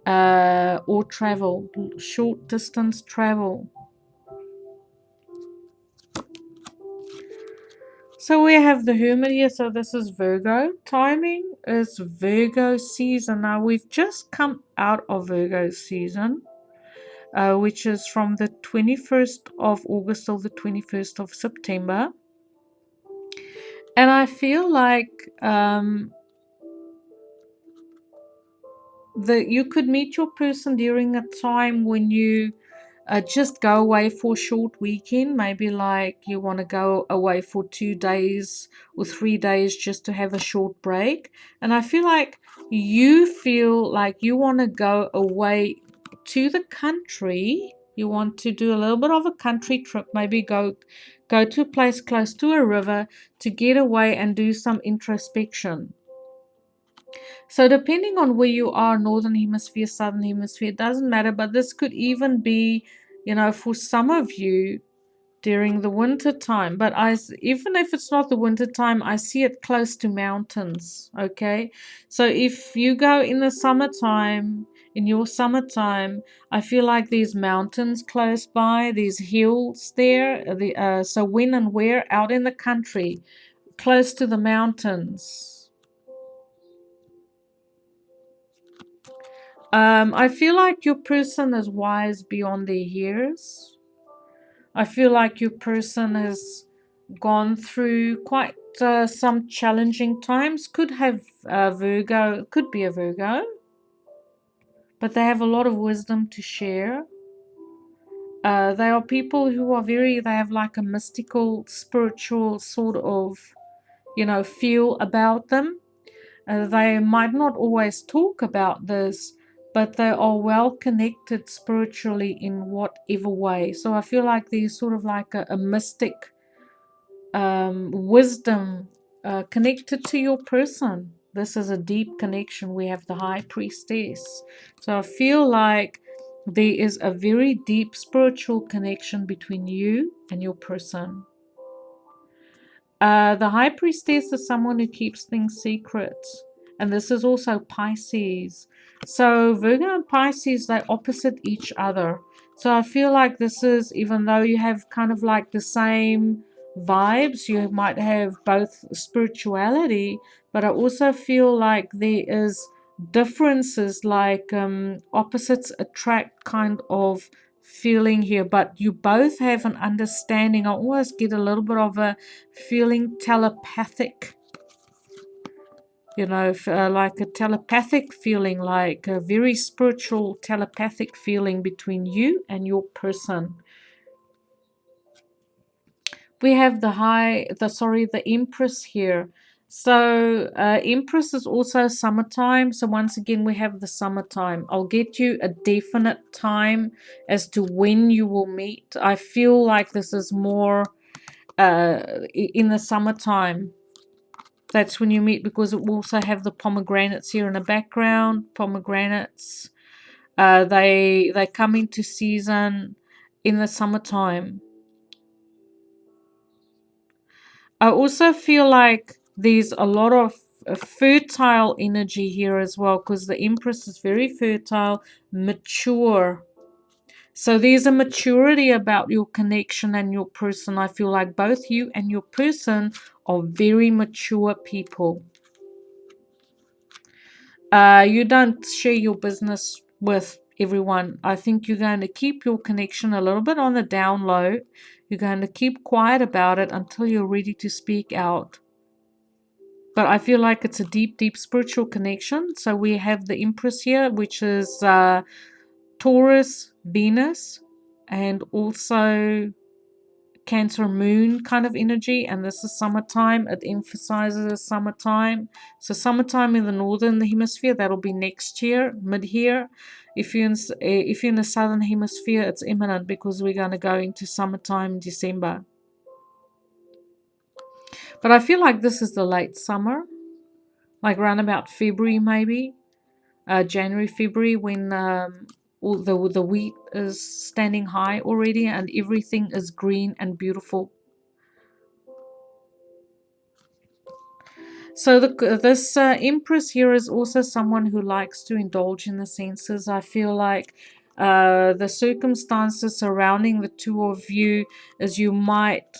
or travel, short distance travel. So we have the Hermit here. So this is Virgo. Timing is Virgo season. Now we've just come out of Virgo season. Which is from the 21st of August till the 21st of September. And I feel like that you could meet your person during a time when you just go away for a short weekend. Maybe like you want to go away for 2 days or 3 days just to have a short break. And I feel like you want to go away to the country. You want to do a little bit of a country trip, maybe go to a place close to a river to get away and do some introspection. So depending on where you are, northern hemisphere, southern hemisphere, it doesn't matter, but this could even be, for some of you during the winter time. But even if it's not the winter time, I see it close to mountains, okay? So if you go in the summertime, in your summertime, I feel like there's mountains close by, there's hills there. So when and where? Out in the country, close to the mountains. I feel like your person is wise beyond their years. I feel like your person has gone through quite some challenging times. Could have Virgo, could be a Virgo, but they have a lot of wisdom to share. They are people who are they have like a mystical, spiritual sort of, feel about them. They might not always talk about this, but they are well connected spiritually in whatever way. So I feel like there's sort of like a mystic wisdom connected to your person. This is a deep connection. We have the High Priestess. So I feel like there is a very deep spiritual connection between you and your person. The High Priestess is someone who keeps things secret. And this is also Pisces. So Virgo and Pisces, they're opposite each other. So I feel like this is, even though you have kind of like the same vibes, you might have both spirituality, but I also feel like there is differences, like opposites attract kind of feeling here, but you both have an understanding. I always get a little bit of a feeling telepathic, like a telepathic feeling, like a very spiritual telepathic feeling between you and your person. We have the Empress here. So Empress is also summertime. So once again, we have the summertime. I'll get you a definite time as to when you will meet. I feel like this is more in the summertime. That's when you meet, because it will also have the pomegranates here in the background. Pomegranates, they come into season in the summertime. I also feel like there's a lot of fertile energy here as well, because the Empress is very fertile, mature. So there's a maturity about your connection and your person. I feel like both you and your person are very mature people. You don't share your business with everyone. I think you're going to keep your connection a little bit on the down low. You're going to keep quiet about it until you're ready to speak out. But I feel like it's a deep, deep spiritual connection. So we have the Empress here, which is Taurus, Venus, and also Cancer moon kind of energy, and this is summertime. It emphasizes summertime. So summertime in the northern hemisphere, that'll be next year, mid-year. If you're in the southern hemisphere, it's imminent because we're going to go into summertime in December. But I feel like this is the late summer, like around about February maybe, January, February, when all the wheat is standing high already and everything is green and beautiful. So this Empress here is also someone who likes to indulge in the senses. I feel like the circumstances surrounding the two of you is you might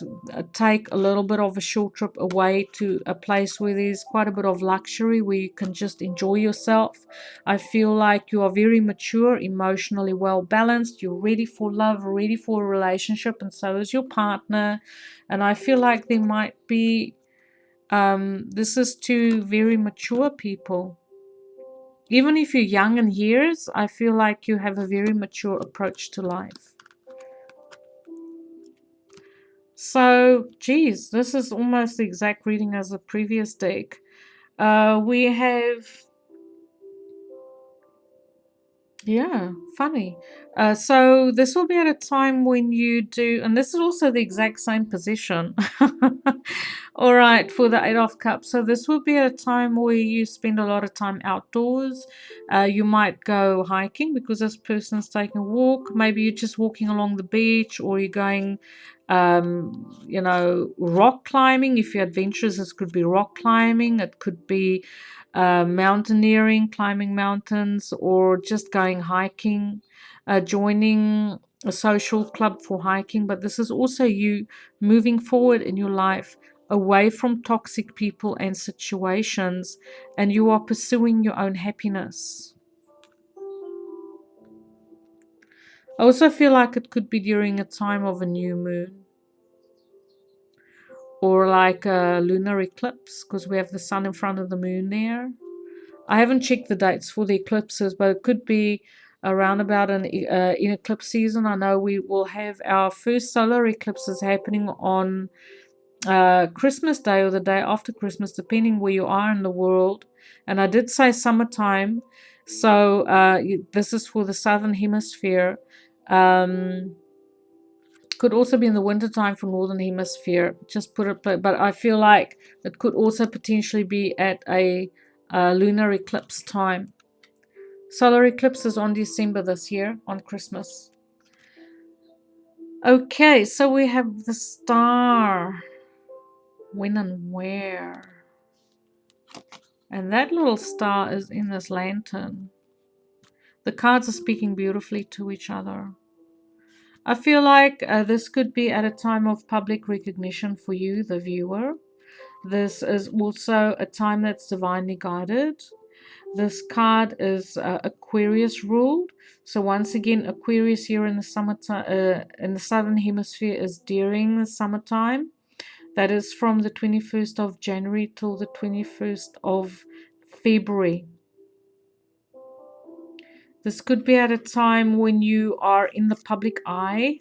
take a little bit of a short trip away to a place where there's quite a bit of luxury, where you can just enjoy yourself. I feel like you are very mature, emotionally well balanced. You're ready for love, ready for a relationship, and so is your partner. And I feel like there might be this is two very mature people. Even if you're young in years, I feel like you have a very mature approach to life. So, geez, this is almost the exact reading as the previous deck. We have, yeah, funny. So this will be at a time when you do, and this is also the exact same position. All right, for the Eight of Cups. So this will be at a time where you spend a lot of time outdoors. You might go hiking because this person's taking a walk. Maybe you're just walking along the beach, or you're going, rock climbing. If you're adventurous, this could be rock climbing. It could be mountaineering, climbing mountains, or just going hiking, joining a social club for hiking. But this is also you moving forward in your life away from toxic people and situations, and you are pursuing your own happiness. I also feel like it could be during a time of a new moon or like a lunar eclipse, because we have the sun in front of the moon there. I haven't checked the dates for the eclipses, but it could be around about in eclipse season. I know we will have our first solar eclipses happening on Christmas Day or the day after Christmas, depending where you are in the world. And I did say summertime, so this is for the southern hemisphere. Could also be in the winter time for northern hemisphere. Just put it, but I feel like it could also potentially be at a lunar eclipse time. Solar eclipse is on December this year, on Christmas. Okay, so we have the star. When and where? And that little star is in this lantern. The cards are speaking beautifully to each other. I feel like this could be at a time of public recognition for you, the viewer. This is also a time that's divinely guided. This card is Aquarius ruled. So once again, Aquarius here in the summertime, in the southern hemisphere, is during the summertime. That is from the 21st of January till the 21st of February. This could be at a time when you are in the public eye,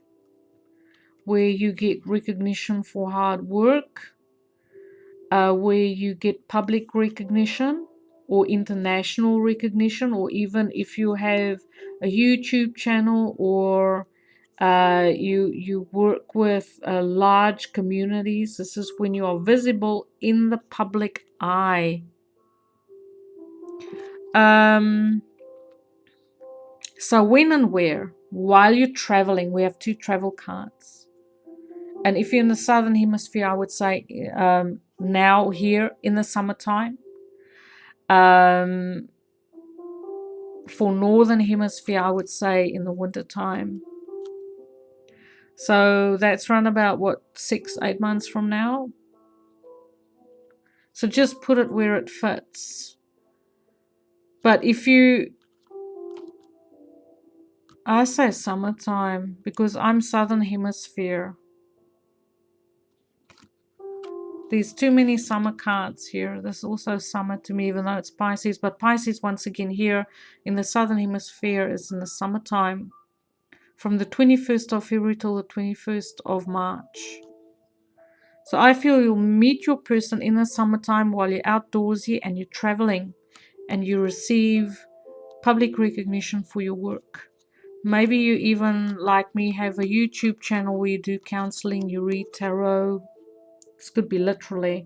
where you get recognition for hard work, where you get public recognition or international recognition, or even if you have a YouTube channel or you work with large communities. This is when you are visible in the public eye. So when and where? While you're traveling, we have two travel cards. And if you're in the southern hemisphere, I would say now here in the summertime. For northern hemisphere, I would say in the winter time. So that's around about, what, 6-8 months from now? So just put it where it fits. But if you, I say summertime because I'm Southern Hemisphere. There's too many summer cards here. There's also summer to me, even though it's Pisces. But Pisces, once again, here in the Southern Hemisphere is in the summertime, from the 21st of February till the 21st of March. So I feel you'll meet your person in the summertime while you're outdoorsy and you're traveling, and you receive public recognition for your work. Maybe you even, like me, have a YouTube channel where you do counseling, you read tarot. This could be literally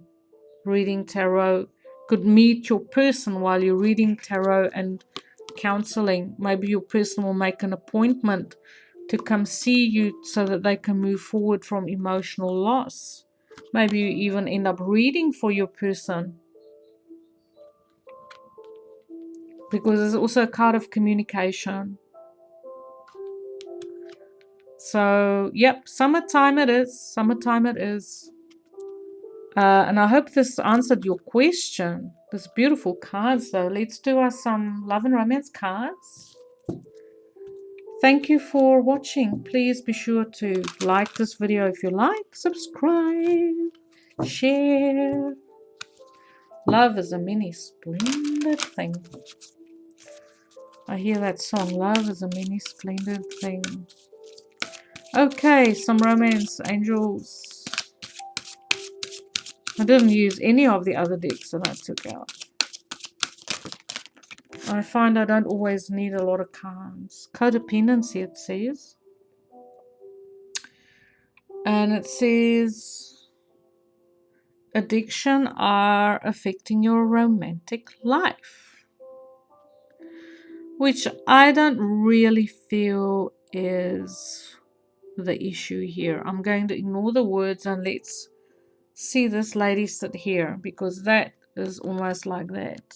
reading tarot. Could meet your person while you're reading tarot and counseling. Maybe your person will make an appointment to come see you so that they can move forward from emotional loss. Maybe you even end up reading for your person, because there's also a card of communication. So, yep, summertime it is. Summertime it is. And I hope this answered your question. There's beautiful cards, though. Let's do us some love and romance cards. Thank you for watching. Please be sure to like this video if you like, subscribe, share. Love is a many splendid thing. I hear that song, love is a many splendid thing. Okay, some romance angels. I didn't use any of the other decks that I took out. I find I don't always need a lot of cards. Codependency, it says. And it says addiction are affecting your romantic life, which I don't really feel is the issue here. I'm going to ignore the words and let's see this lady sit here, because that is almost like that.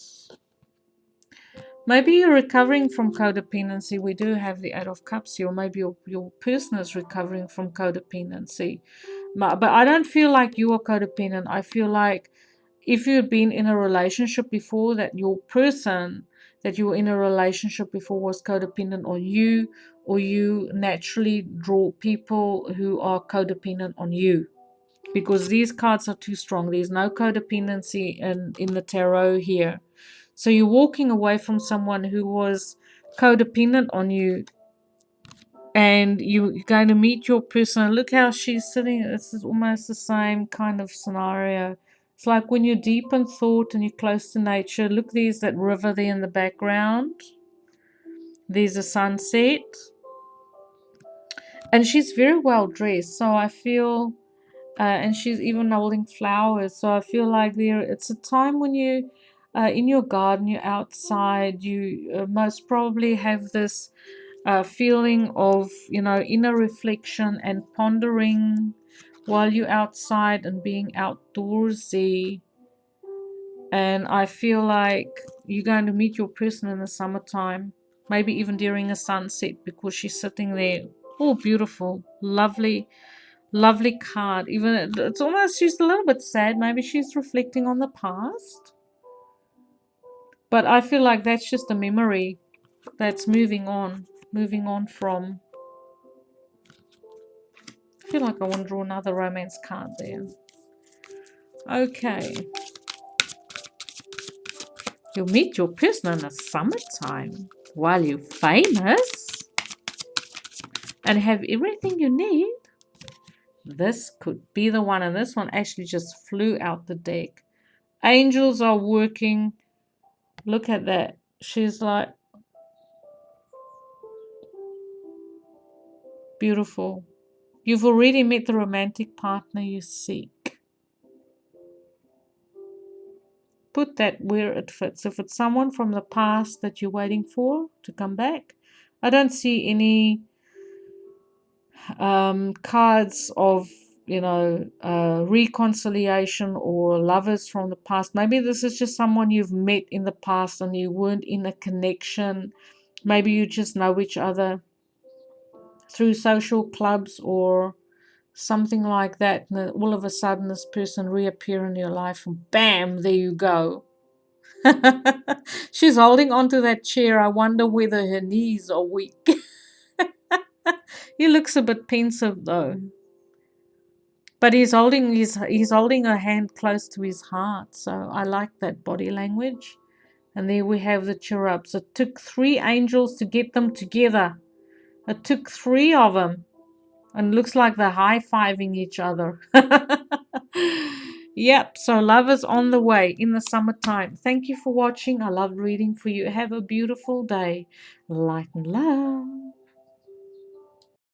Maybe you're recovering from codependency. We do have the Eight of Cups here. Or maybe your person is recovering from codependency. But I don't feel like you are codependent. I feel like if you've been in a relationship before, that your person that you were in a relationship before was codependent on you, or you naturally draw people who are codependent on you. Because these cards are too strong. There's no codependency in the tarot here. So you're walking away from someone who was codependent on you, and you're going to meet your person. Look how she's sitting. This is almost the same kind of scenario. It's like when you're deep in thought and you're close to nature. Look, there's that river there in the background. There's a sunset. And she's very well dressed. So I feel... and she's even holding flowers. So I feel like it's a time when you, in your garden, you're outside, you most probably have this feeling of, inner reflection and pondering while you're outside and being outdoorsy. And I feel like you're going to meet your person in the summertime, maybe even during a sunset, because she's sitting there. Oh, beautiful, lovely. Lovely card. Even it's almost, she's a little bit sad. Maybe she's reflecting on the past. But I feel like that's just a memory that's moving on. Moving on from... I feel like I want to draw another romance card there. Okay. You'll meet your person in the summertime while you're famous and have everything you need. This could be the one. And this one actually just flew out the deck. Angels are working. Look at that. She's like... beautiful. You've already met the romantic partner you seek. Put that where it fits. If it's someone from the past that you're waiting for to come back, I don't see any cards of, reconciliation or lovers from the past. Maybe this is just someone you've met in the past and you weren't in a connection. Maybe you just know each other. through social clubs or something like that, and then all of a sudden this person reappear in your life and bam, there you go. She's holding onto that chair. I wonder whether her knees are weak. He looks a bit pensive though. But he's holding her hand close to his heart. So I like that body language. And there we have the cherubs. It took 3 angels to get them together. It took 3 of them. And looks like they're high-fiving each other. Yep, so love is on the way in the summertime. Thank you for watching. I love reading for you. Have a beautiful day. Light and love.